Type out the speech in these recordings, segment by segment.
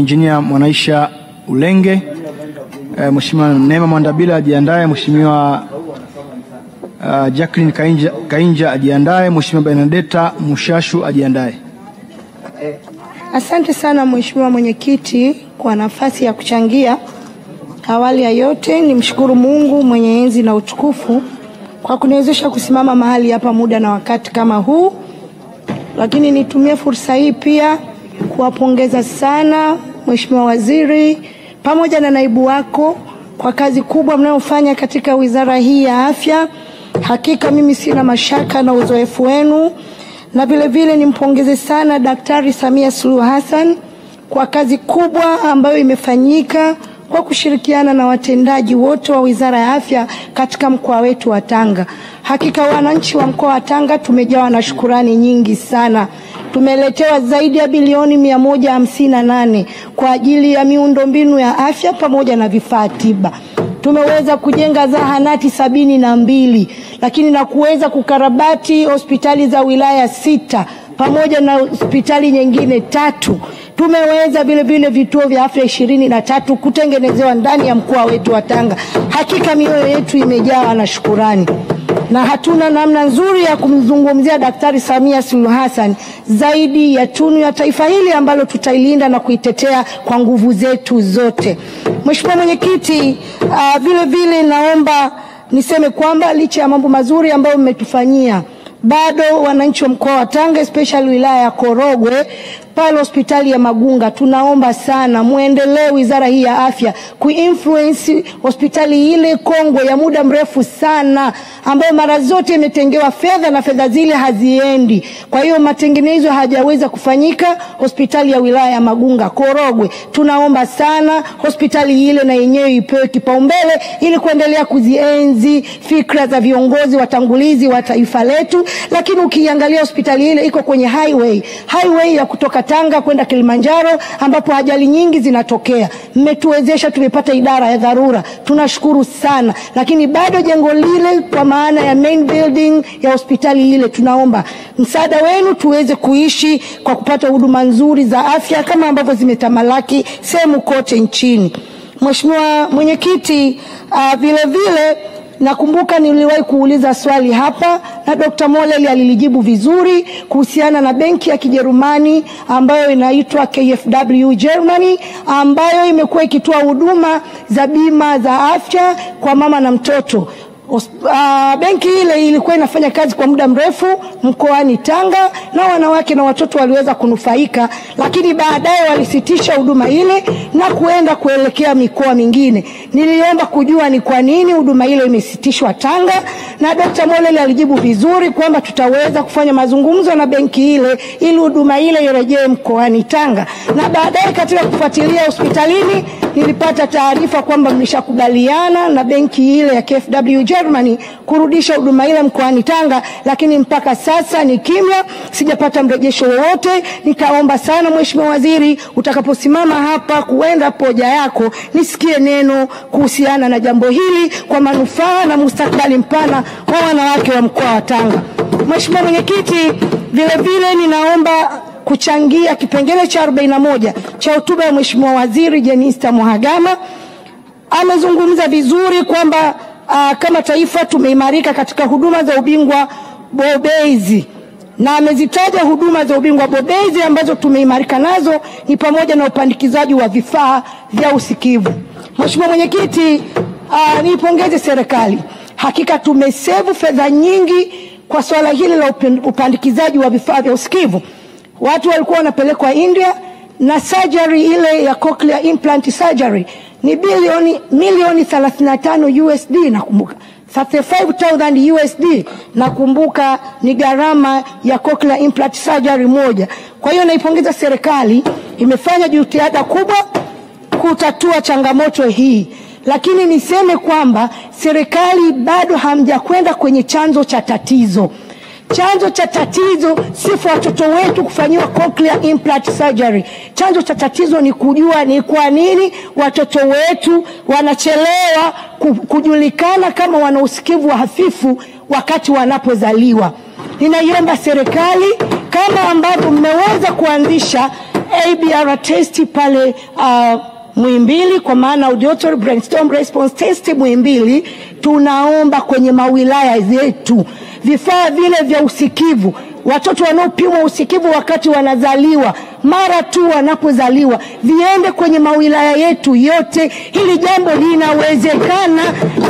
Engineer Mwanaisha Ulenge. Mheshimiwa Neema Mwandabila ajiandae. Mheshimiwa Jacqueline Kainja ajiandae. Mheshimiwa Benedetta Mushashu ajiandae. Asante sana Mheshimiwa Mwenyekiti kwa nafasi ya kuchangia. Awali ya yote nimshukuru Mungu mwenye enzi na utukufu kwa kuniwezesha kusimama mahali hapa muda na wakati kama huu. Lakini nitumie fursa hii pia kuwapongeza sana Mheshimiwa Waziri pamoja na naibu wako kwa kazi kubwa mnayofanya katika wizara hii ya afya. Hakika mimi sina mashaka na uzoefu wenu, na vile vile nimpongeze sana Daktari Samia Suluhu Hassan kwa kazi kubwa ambayo imefanyika kwa kushirikiana na watendaji wote wa Wizara ya Afya katika mkoa wetu wa Tanga. Hakika wananchi wa mkoa wa Tanga tumejawa na shukrani nyingi sana. Tumeletewa zaidi ya bilioni 158 kwa ajili ya miundombinu ya afya pamoja na vifaa tiba. Tumeweza kujenga zahanati 72, lakini na kuweza kukarabati hospitali za wilaya 6 pamoja na hospitali nyingine 3. Tumeweza vile vile vituo vya afya 23 kutengenezewa ndani ya mkoa wetu wa Tanga. Hakika mioyo yetu imejawa na shukrani. Na hatuna namna nzuri ya kumzungumzia Daktari Samia Suluhu Hassan zaidi ya tunu ya taifa hili ambalo tutailinda na kuitetea kwa nguvu zetu zote. Mheshimiwa Mwenyekiti, vile vile naomba niseme kwamba licha ya mambo mazuri ambayo mmetufanyia, bado wananchi wa mkoa wa Tanga especially wilaya ya Korogwe pale hospitali ya Magunga, tunaomba sana muendelee wizara hii ya afya kuinfluence hospitali ile kongwe ya muda mrefu sana ambayo mara zote imetengewa fedha na fedha zile haziendi. Kwa hiyo matengenezo hajaweza kufanyika hospitali ya wilaya ya Magunga Korogwe. Tunaomba sana hospitali ile na yenyewe ipewe kipaumbele ili kuendelea kuzienzi fikra za viongozi watangulizi wa taifa letu. Lakini ukiangalia hospitali ile iko kwenye highway ya kutoka Tanga kwenda Kilimanjaro ambapo ajali nyingi zinatokea. Mmetuwezesha, tumepata idara ya dharura, tunashukuru sana. Lakini bado jengo lile kwa maana ya main building ya hospitali ile, tunaomba msaada wenu tuweze kuishi kwa kupata huduma nzuri za afya kama ambavyo zimetamalaki sehemu kote nchini. Mheshimiwa Mwenyekiti, vile vile nakumbuka niliwahi kuuliza swali hapa na Dr. Moleli alilijibu vizuri kuhusiana na benki ya Kijerumani ambayo inaitwa KfW Germany, ambayo imekuwa ikitoa huduma za bima za afya kwa mama na mtoto. Benki ile ilikuwa inafanya kazi kwa muda mrefu mkoani Tanga na wanawake na watoto waliweza kunufaika, lakini baadaye walisitisha huduma ile na kuelekea mikoa mingine. Niliomba kujua ni kwa nini huduma ile imesitishwa Tanga, na Dr. Moleli alijibu vizuri kwamba tutaweza kufanya mazungumzo na benki ile ili huduma ile irejee mkoani Tanga. Na baadaye katika kufuatilia hospitalini nilipata taarifa kwamba mlishakubaliana na benki ile ya KfW Germany kurudisha huduma ile mkoani Tanga, lakini mpaka sasa ni kimya, sijapata mrejesho wowote. Nikaomba sana Mheshimiwa Waziri, utakaposimama hapa kuenda hoja yako nisikie neno kuhusiana na jambo hili kwa manufaa na mustakabali mpana wa wanawake wa mkoa wa Tanga. Mheshimiwa Mwenyekiti, vile vile ninaomba kuchangia kipengele cha 41 cha hotuba ya Mheshimiwa Waziri Jenista Mhagama. Amezungumza vizuri kwamba kama taifa tumeimarika katika huduma za ubingwa bobezi, na amezitaja huduma za ubingwa bobezi ambazo tumeimarika nazo ni pamoja na upandikizaji wa vifaa vya usikivu. Mheshimiwa Mwenyekiti, niipongeze serikali. Hakika tumesevu fedha nyingi kwa swala hili la upandikizaji wa vifaa vya usikivu. Watu walikuwa wanapelekwa India na surgery ile ya cochlear implant surgery ni milioni 35 USD nakumbuka. 35,000 USD nakumbuka ni gharama ya cochlear implant surgery moja. Kwa hiyo naipongeza serikali, imefanya jitihada kubwa kutatua changamoto hii. Lakini niseme kwamba serikali bado hamjakwenda kwenye chanzo cha tatizo. Chanzo cha tatizo si watoto wetu kufanyiwa cochlear implant surgery. Chanzo cha tatizo ni kujua ni kwa nini watoto wetu wanachelewa kujulikana kama wana usikivu hafifu wakati wanapozaliwa. Ninaiomba serikali kama ambavyo mmeweza kuanzisha ABR test pale Muhimbili, kwa maana auditory brainstorm response test Muhimbili. Tunaomba kwenye mawilaya yetu vifaa vile vya usikivu, watoto wanaopimwa usikivu wakati wanazaliwa, mara tu wanapozaliwa, viende kwenye mawilaya yetu yote. Hili jambo linawezekana.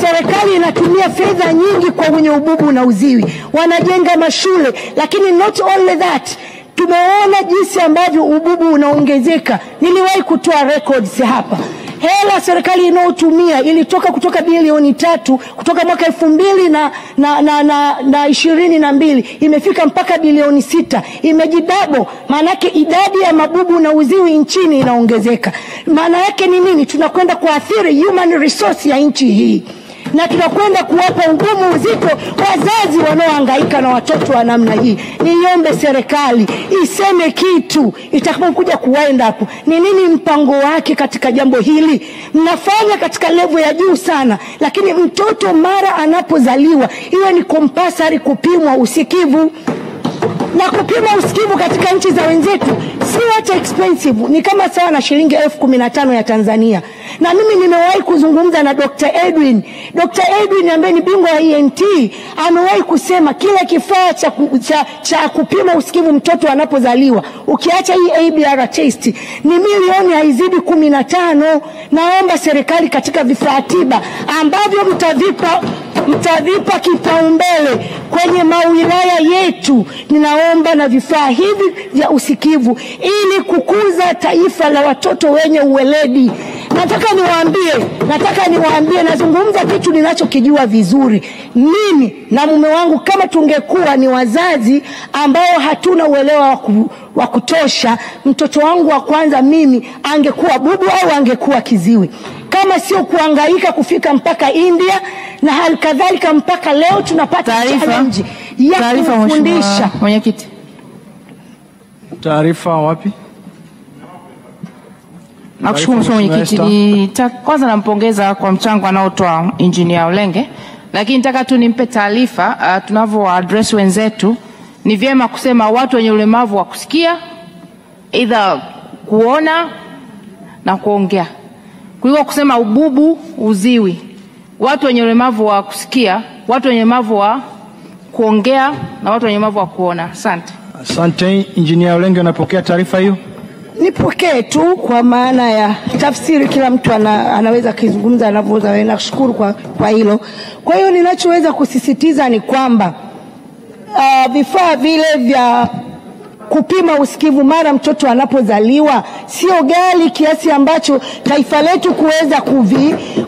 Serikali inatumia fedha nyingi kwa wenye ububu na uziwi, wanajenga mashule, lakini not only that, tumeona jinsi ambavyo ububu unaongezeka. Niliwahi kutoa records hapa. Hela serikali inayotumia ilitoka kutoka bilioni 3 kutoka mwaka 2022 imefika mpaka bilioni 6, imejidabo. Maana yake idadi ya mabubu na uziwi nchini inaongezeka. Maana yake ni nini? Tunakwenda kuathiri human resource ya nchi hii, na tunakwenda kuwapa ugumu uzito wazazi wanaohangaika na watoto wa namna hii. Niombe serikali iseme kitu itakapokuja kuenda hapo. Ni nini mpango wake katika jambo hili? Mnafanya katika level ya juu sana, lakini mtoto mara anapozaliwa iwe ni compulsory kupimwa usikivu. Na kupima usikivu katika nchi za wenzetu si hata expensive, ni kama sawa na shilingi 15,000 ya Tanzania. Na mimi nimewahi kuzungumza na Dr. Edwin ambaye ni bingwa wa ENT, amewahi kusema kila kifaa cha kupima usikivu mtoto anapozaliwa, ukiacha hii ABR test, ni milioni haizidi 15. Naomba serikali katika vifaa tiba ambavyo mtavipa kipaumbele kwenye mawilaya yetu, ninaomba na vifaa hivi vya usikivu ili kukuza taifa la watoto wenye uweledi. Nataka niwaambie, nazungumza kitu ninachokijua vizuri. Mimi na mume wangu, kama tungekuwa ni wazazi ambao hatuna uelewa wa kutosha, mtoto wangu wa kwanza mimi angekuwa bubu au angekuwa kiziwi, kama sio kuhangaika kufika mpaka India, na hali kadhalika mpaka leo tunapata challenge ya kufundisha. Mwenyekiti, taarifa wapi? Nakushukuru mwenyekiti. Kwanza nampongeza kwa mchango anaotoa Engineer Ulenge, lakini nataka tu nimpe taarifa tunavyo address wenzetu. Ni vyema kusema watu wenye ulemavu wa kusikia, either kuona na kuongea, kuliko kusema ububu, uziwi. Watu wenye ulemavu wa kusikia, watu wenye ulemavu wa kuongea, na watu wenye ulemavu wa kuona. Asante. Asante. Engineer Ulenge, unapokea taarifa hiyo? Nipokee tu, kwa maana ya tafsiri kila mtu anaweza kuzungumza anavyoweza. Nashukuru kwa hilo. Kwa hiyo ninachoweza kusisitiza ni kwamba vifaa vile vya kupima usikivu mara mtoto anapozaliwa sio ghali kiasi ambacho taifa letu kuweza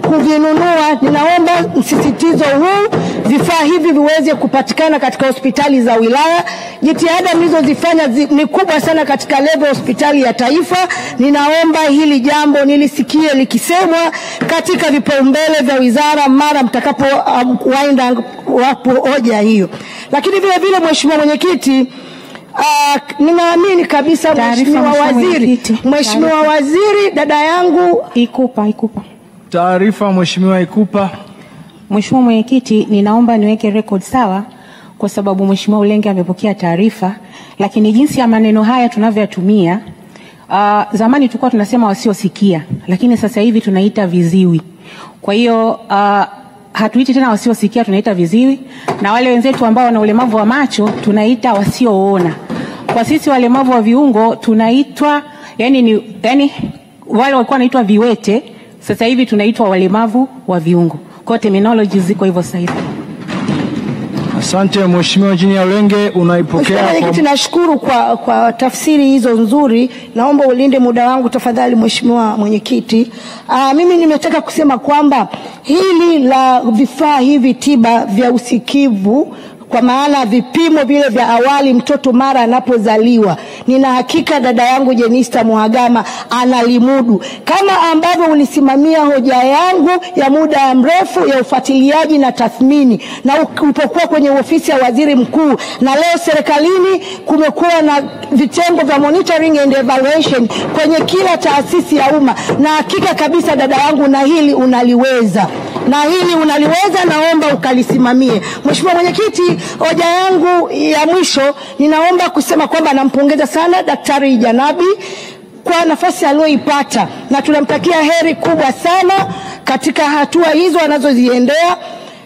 kuvinunua. Ninaomba msisitizo huu, vifaa hivi viweze kupatikana katika hospitali za wilaya. Jitihada nilizozifanya ni kubwa sana katika level hospitali ya taifa. Ninaomba hili jambo nilisikie likisemwa katika vipaumbele vya wizara mara mtakapo wapo hoja hiyo. Lakini vile vile, Mheshimiwa Mwenyekiti, ninaamini kabisa Mheshimiwa Waziri, dada yangu Ikupa. Taarifa Mheshimiwa Ikupa. Mheshimiwa Mwenyekiti, ninaomba niweke record sawa, kwa sababu Mheshimiwa Ulenge amepokea taarifa, lakini jinsi ya maneno haya tunavyotumia, zamani tulikuwa tunasema wasiosikia, lakini sasa hivi tunaita viziwi. Kwa hiyo hatuiti tena wasiosikia, tunaita viziwi, na wale wenzetu ambao wana ulemavu wa macho tunaita wasioona. Kwa sisi walemavu wa viungo tunaitwa yani wale walikuwa wanaitwa viwete, sasa hivi tunaitwa walemavu wa viungo. Kwa terminology ziko hivyo sasa hivi. Asante Mheshimiwa Engineer Ulenge, unaipokea. Nashukuru kwa tafsiri hizo nzuri. Naomba ulinde muda wangu tafadhali Mheshimiwa Mwenyekiti. Mimi nimetaka kusema kwamba hili la vifaa hivi tiba vya usikivu, kwa maana vipimo vile vya awali mtoto mara anapozaliwa, nina hakika dada yangu Jenista Mhagama analimudu, kama ambavyo ulisimamia hoja yangu ya muda mrefu ya ufuatiliaji na tathmini, na ulipokuwa kwenye ofisi ya Waziri Mkuu, na leo serikalini kumekuwa na vitengo vya monitoring and evaluation kwenye kila taasisi ya umma. Na hakika kabisa dada yangu, na hili unaliweza, naomba ukalisimamie. Mheshimiwa Mwenyekiti, hoja yangu ya mwisho, ninaomba kusema kwamba nampongeza sana Daktari Janabi kwa nafasi aliyoipata, na tunamtakia heri kubwa sana katika hatua hizo anazoziendea,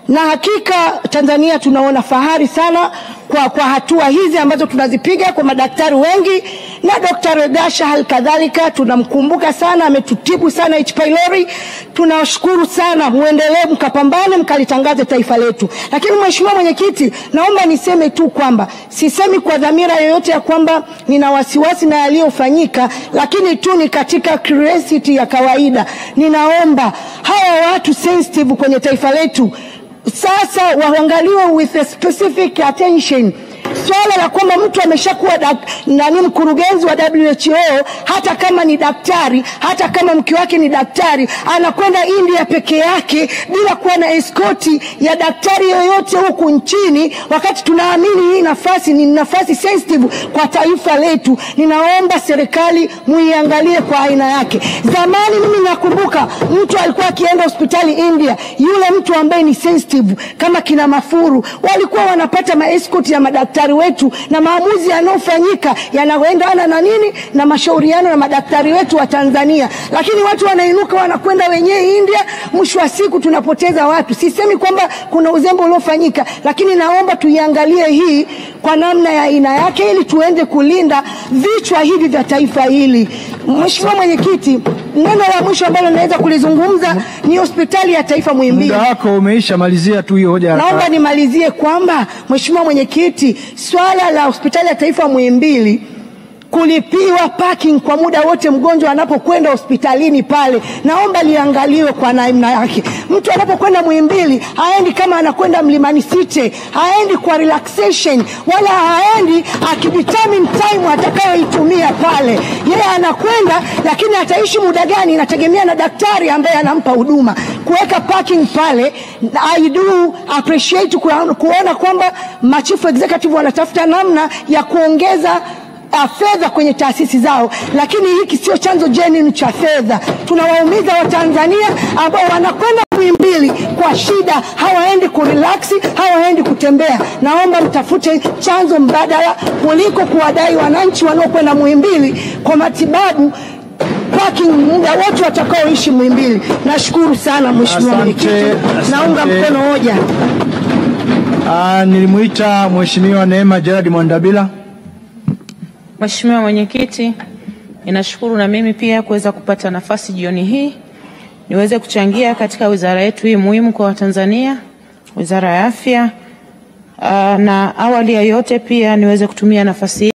na hakika Tanzania tunaona fahari sana kwa hatua hizi ambazo tunazipiga kwa madaktari wengi, na Dr. Regasha halikadhalika tunamkumbuka sana, ametutibu sana H. pylori. Tunawashukuru sana, muendelee mkapambane mkalitangaze taifa letu. Lakini Mheshimiwa Mwenyekiti, naomba niseme tu kwamba sisemi kwa dhamira yoyote ya kwamba nina wasiwasi na yaliyofanyika, lakini tu ni katika curiosity ya kawaida. Ninaomba hawa watu sensitive kwenye taifa letu sasa waangaliwe with a specific attention. Swala la kwamba mtu ameshakuwa mkurugenzi wa WHO, hata kama ni daktari, hata kama mke wake ni daktari, anakwenda India peke yake bila kuwa na escort ya daktari yoyote huku nchini, wakati tunaamini hii nafasi ni nafasi sensitive kwa taifa letu. Ninaomba serikali muiangalie kwa aina yake. Zamani mimi nakumbuka mtu alikuwa akienda hospitali India, yule mtu ambaye ni sensitive kama kina Mafuru walikuwa wanapata maescort ya madaktari wetu, na maamuzi yanayofanyika yanaendana na nini, na mashauriano na madaktari wetu wa Tanzania. Lakini watu wanainuka wanakwenda wenyewe India, mwisho wa siku tunapoteza watu. Sisemi kwamba kuna uzembe uliofanyika, lakini naomba tuiangalie hii kwa namna ya aina yake ili tuende kulinda vichwa hivi vya taifa hili. Mheshimiwa Mwenyekiti, neno la mwisho ambalo naweza kulizungumza ni hospitali ya taifa Muhimbili. Muda wako umeisha, malizia tu hiyo hoja. Naomba nimalizie kwamba Mheshimiwa Mwenyekiti, swala la hospitali ya taifa Muhimbili kulipiwa parking kwa muda wote mgonjwa anapokwenda hospitalini pale, naomba liangaliwe kwa namna yake. Mtu anapokwenda Muhimbili haendi kama anakwenda Mlimani City, haendi kwa relaxation, wala haendi akidetermine time atakayoitumia pale. Yeye anakwenda, lakini ataishi muda gani inategemea na daktari ambaye anampa huduma. Kuweka parking pale, I do appreciate kuona kwamba machifu executive wanatafuta namna ya kuongeza fedha kwenye taasisi zao, lakini hiki sio chanzo genuine cha fedha. Tunawaumiza Watanzania ambao wanakwenda Muhimbili kwa shida, hawaendi kurelax, hawaendi kutembea. Naomba mtafute chanzo mbadala kuliko kuwadai wananchi wanaokwenda Muhimbili kwa matibabu parking muda wote watakaoishi Muhimbili. Nashukuru sana Mheshimiwa Mwenyekiti, naunga mkono hoja. Nilimuita Mheshimiwa Neema Gerard Mwandabila. Mheshimiwa Mwenyekiti, ninashukuru na mimi pia kuweza kupata nafasi jioni hii niweze kuchangia katika wizara yetu hii muhimu kwa Watanzania, Wizara ya Afya, na awali ya yote pia niweze kutumia nafasi